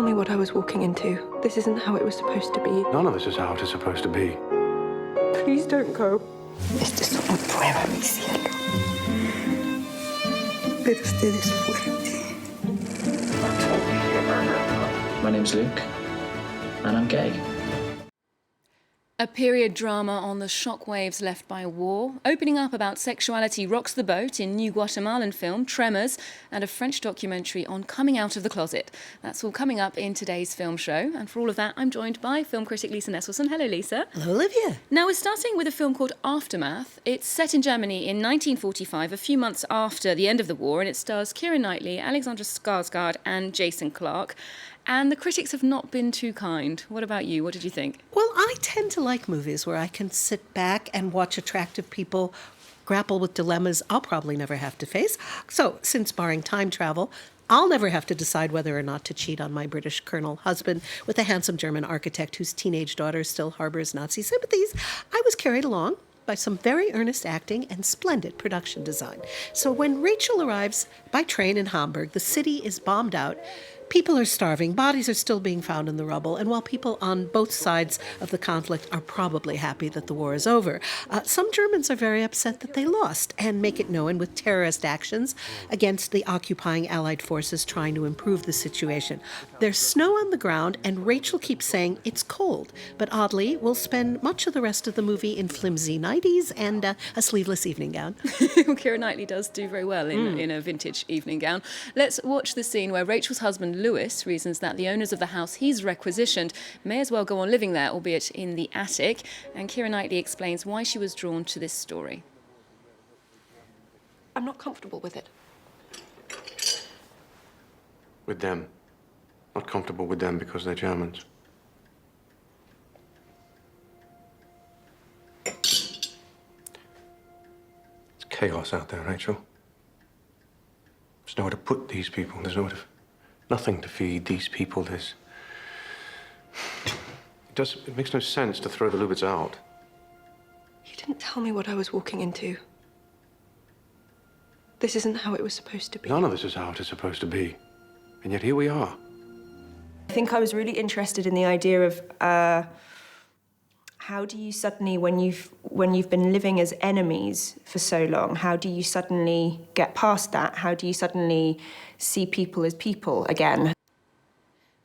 tell me what I was walking into. This isn't how it was supposed to be. None of this is how it is supposed to be. Please don't go. Este es un prueba, mi cielo. Pero usted es fuerte. My name's Luke, and I'm gay. A period drama on the shockwaves left by war, opening up about sexuality rocks the boat in new Guatemalan film Tremors, and a French documentary on coming out of the closet. That's all coming up in today's film show. And for all of that, I'm joined by film critic Lisa Nesselson. Hello, Lisa. Hello, Olivia. Now, we're starting with a film called Aftermath. It's set in Germany in 1945, a few months after the end of the war, and it stars Keira Knightley, Alexander Skarsgard, and Jason Clarke. And the critics have not been too kind. What about you? What did you think? Well, I tend to like movies where I can sit back and watch attractive people grapple with dilemmas I'll probably never have to face. So, since barring time travel, I'll never have to decide whether or not to cheat on my British colonel husband with a handsome German architect whose teenage daughter still harbors Nazi sympathies. I was carried along by some very earnest acting and splendid production design. So when Rachel arrives by train in Hamburg, the city is bombed out. People are starving, bodies are still being found in the rubble, and while people on both sides of the conflict are probably happy that the war is over, some Germans are very upset that they lost and make it known with terrorist actions against the occupying Allied forces trying to improve the situation. There's snow on the ground, and Rachel keeps saying it's cold, but oddly, we'll spend much of the rest of the movie in flimsy nighties and a sleeveless evening gown. Keira Knightley does do very well in a vintage evening gown. Let's watch the scene where Rachel's husband Lewis reasons that the owners of the house he's requisitioned may as well go on living there, albeit in the attic. And Keira Knightley explains why she was drawn to this story. I'm not comfortable with it. With them. Not comfortable with them because they're Germans. It's chaos out there, Rachel. There's nowhere to put these people. There's nothing to feed these people. It makes no sense to throw the Lubitz out. You didn't tell me what I was walking into. This isn't how it was supposed to be. None of this is how it is supposed to be. And yet here we are. I think I was really interested in the idea of how do you suddenly, when you've been living as enemies for so long, how do you suddenly get past that? How do you suddenly see people as people again?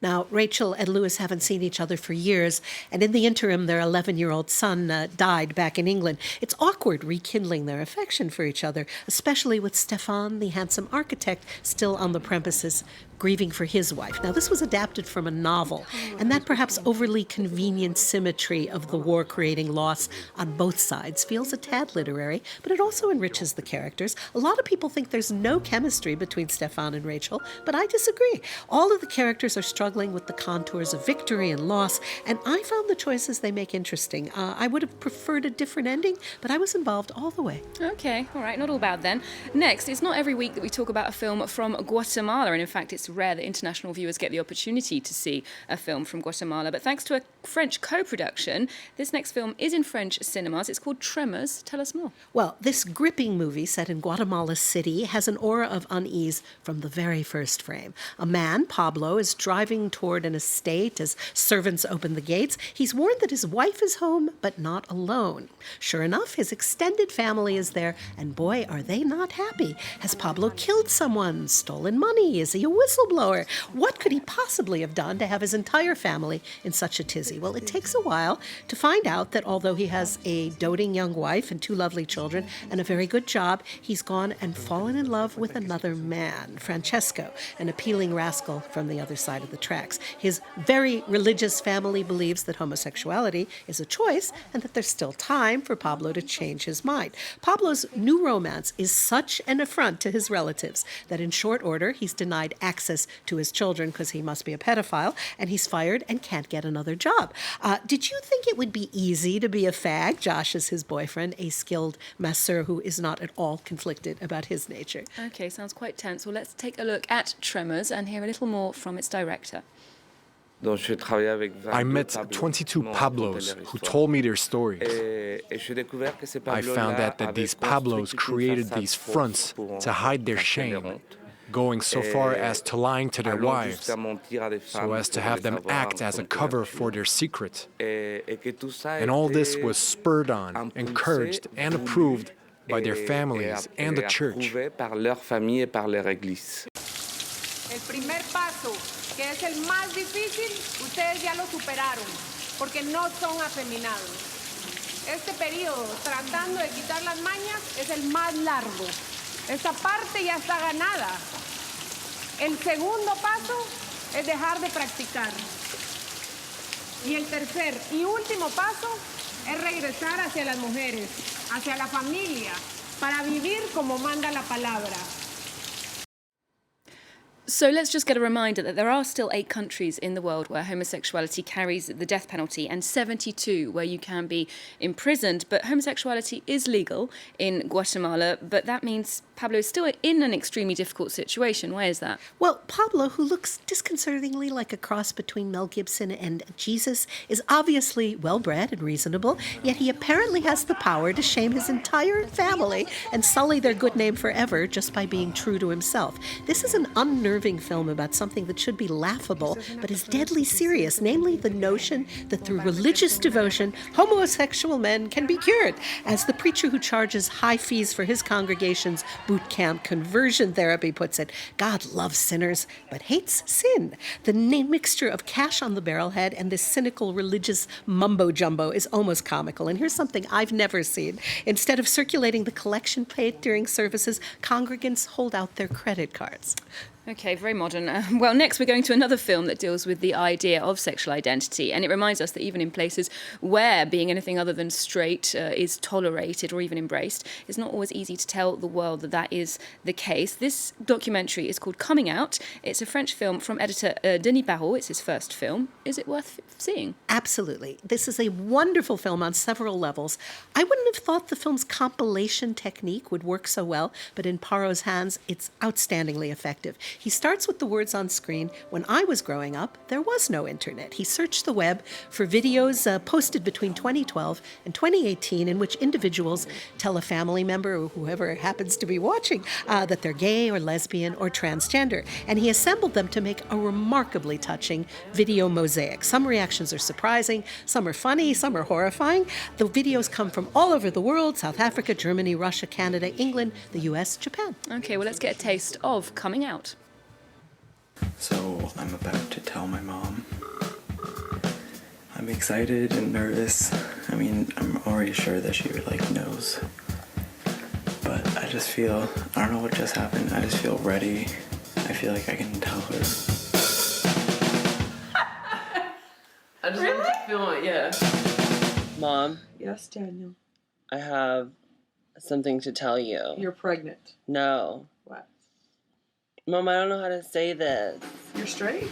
Now, Rachel and Lewis haven't seen each other for years, and in the interim, their 11-year-old son died back in England. It's awkward rekindling their affection for each other, especially with Stefan, the handsome architect, still on the premises, grieving for his wife. Now, this was adapted from a novel, and that perhaps overly convenient symmetry of the war creating loss on both sides feels a tad literary, but it also enriches the characters. A lot of people think there's no chemistry between Stefan and Rachel, but I disagree. All of the characters are struggling with the contours of victory and loss, and I found the choices they make interesting. I would have preferred a different ending, but I was involved all the way. Okay, all right, not all bad then. Next, it's not every week that we talk about a film from Guatemala, and in fact, it's rare that international viewers get the opportunity to see a film from Guatemala. But thanks to a French co-production, this next film is in French cinemas. It's called Tremors. Tell us more. Well, this gripping movie set in Guatemala City has an aura of unease from the very first frame. A man, Pablo, is driving toward an estate as servants open the gates. He's warned that his wife is home, but not alone. Sure enough, his extended family is there, and boy, are they not happy. Has Pablo killed someone? Stolen money? Is he a whistleblower? What could he possibly have done to have his entire family in such a tizzy? Well, it takes a while to find out that although he has a doting young wife and 2 lovely children and a very good job, he's gone and fallen in love with another man, Francesco, an appealing rascal from the other side of the tracks. His very religious family believes that homosexuality is a choice and that there's still time for Pablo to change his mind. Pablo's new romance is such an affront to his relatives that in short order he's denied access to his children because he must be a pedophile, and he's fired and can't get another job. Did you think it would be easy to be a fag? Josh is his boyfriend, a skilled masseur who is not at all conflicted about his nature. Okay, sounds quite tense. Well, let's take a look at Tremors and hear a little more from its director. I met 22 Pablos who told me their stories. I found out that these Pablos created these fronts to hide their shame. going so far as to lying to their wives, so as to have them act as a cover for their secret. And all this was spurred on, encouraged, and approved by their families and the church. El primer paso, que es el más difícil, ustedes ya lo superaron, porque no son afeminados. Este periodo, tratando de quitar las mañas, es el más largo. Esta parte ya está ganada. El segundo paso es dejar de practicar. Y el tercer y último paso es regresar hacia las mujeres, hacia la familia, para vivir como manda la palabra. So let's just get a reminder that there are still 8 countries in the world where homosexuality carries the death penalty and 72 where you can be imprisoned. But homosexuality is legal in Guatemala, but that means Pablo is still in an extremely difficult situation. Why is that? Well, Pablo, who looks disconcertingly like a cross between Mel Gibson and Jesus, is obviously well-bred and reasonable, yet he apparently has the power to shame his entire family and sully their good name forever just by being true to himself. This is an unnerving film about something that should be laughable, but is deadly serious, namely the notion that through religious devotion, homosexual men can be cured. As the preacher who charges high fees for his congregation's boot camp conversion therapy puts it, God loves sinners, but hates sin. The mixture of cash on the barrelhead and this cynical religious mumbo-jumbo is almost comical. And here's something I've never seen. Instead of circulating the collection plate during services, congregants hold out their credit cards. Okay, very modern. Well, next we're going to another film that deals with the idea of sexual identity, and it reminds us that even in places where being anything other than straight is tolerated or even embraced, it's not always easy to tell the world that that is the case. This documentary is called Coming Out. It's a French film from editor Denis Barrault. It's his first film. Is it worth seeing? Absolutely. This is a wonderful film on several levels. I wouldn't have thought the film's compilation technique would work so well, but in Barrault's hands, it's outstandingly effective. He starts with the words on screen. When I was growing up, there was no internet. He searched the web for videos posted between 2012 and 2018 in which individuals tell a family member or whoever happens to be watching that they're gay or lesbian or transgender. And he assembled them to make a remarkably touching video mosaic. Some reactions are surprising, some are funny, some are horrifying. The videos come from all over the world: South Africa, Germany, Russia, Canada, England, the US, Japan. Okay, well, let's get a taste of Coming Out. So I'm about to tell my mom. I'm excited and nervous. I mean, I'm already sure that she knows. But I just feel, I don't know what just happened. I just feel ready. I feel like I can tell her. I just want to feel it, yeah. Mom. Yes, Daniel. I have something to tell you. You're pregnant. No. What? Mom, I don't know how to say this. You're straight?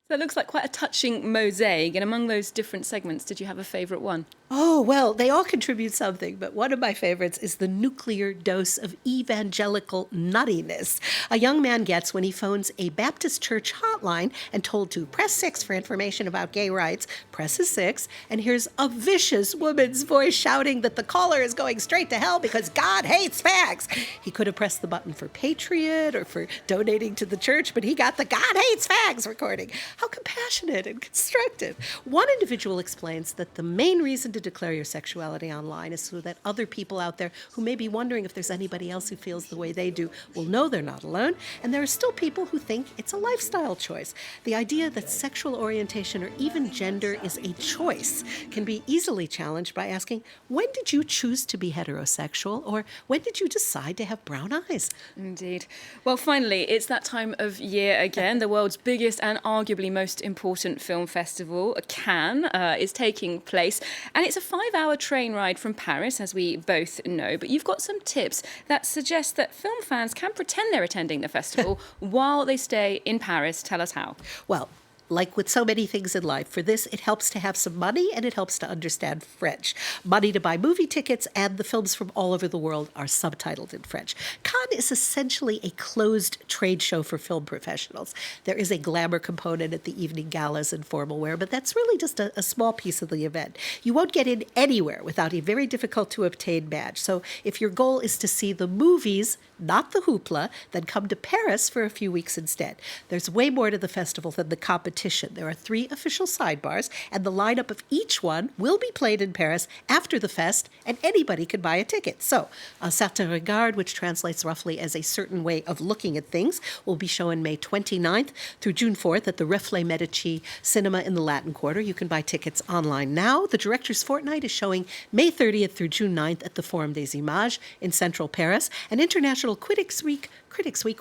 So it looks like quite a touching mosaic, and among those different segments, did you have a favourite one? Oh, well, they all contribute something, but one of my favorites is the nuclear dose of evangelical nuttiness a young man gets when he phones a Baptist church hotline and told to press 6 for information about gay rights, presses 6, and hears a vicious woman's voice shouting that the caller is going straight to hell because God hates fags. He could have pressed the button for Patriot or for donating to the church, but he got the God hates fags recording. How compassionate and constructive. One individual explains that the main reason to declare your sexuality online is so that other people out there who may be wondering if there's anybody else who feels the way they do will know they're not alone. And there are still people who think it's a lifestyle choice. The idea that sexual orientation or even gender is a choice can be easily challenged by asking, when did you choose to be heterosexual, or when did you decide to have brown eyes? Indeed. Well, finally, it's that time of year again. The world's biggest and arguably most important film festival, Cannes, is taking place. And it's a 5-hour train ride from Paris, as we both know. But you've got some tips that suggest that film fans can pretend they're attending the festival while they stay in Paris. Tell us how. Well, Like with so many things in life, for this, it helps to have some money and it helps to understand French. Money to buy movie tickets, and the films from all over the world are subtitled in French. Cannes is essentially a closed trade show for film professionals. There is a glamour component at the evening galas and formal wear, but that's really just a small piece of the event. You won't get in anywhere without a very difficult-to-obtain badge. So if your goal is to see the movies, not the hoopla, then come to Paris for a few weeks instead. There's way more to the festival than the competition. There are 3 official sidebars, and the lineup of each one will be played in Paris after the fest, and anybody can buy a ticket. So, Un Certain Regard, which translates roughly as a certain way of looking at things, will be shown May 29th through June 4th at the Reflet Medici Cinema in the Latin Quarter. You can buy tickets online now. The Director's Fortnight is showing May 30th through June 9th at the Forum des Images in central Paris. And International Critics Week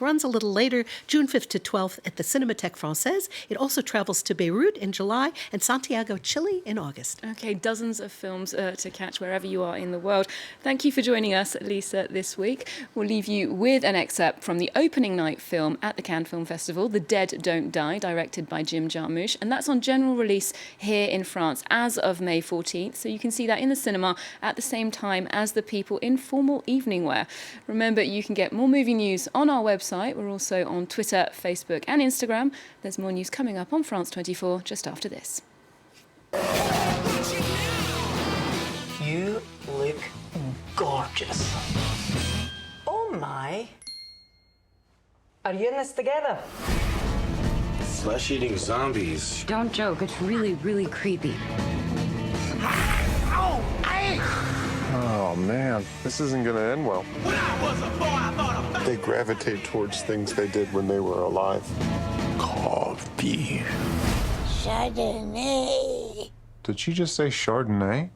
runs a little later, June 5th to 12th at the Cinémathèque Française. It also travels to Beirut in July and Santiago, Chile in August. Okay, dozens of films to catch wherever you are in the world. Thank you for joining us, Lisa, this week. We'll leave you with an excerpt from the opening night film at the Cannes Film Festival, The Dead Don't Die, directed by Jim Jarmusch, and that's on general release here in France as of May 14th, so you can see that in the cinema at the same time as The People in formal evening wear. Remember, you can get more movie news on our website. We're also on Twitter, Facebook and Instagram. There's more news coming up on France 24 just after this. You look gorgeous. Oh my. Are you in this together? Flesh-eating zombies. Don't joke, it's really, really creepy. Oh man, this isn't gonna end well. They gravitate towards things they did when they were alive. Coffee. Chardonnay. Did she just say Chardonnay?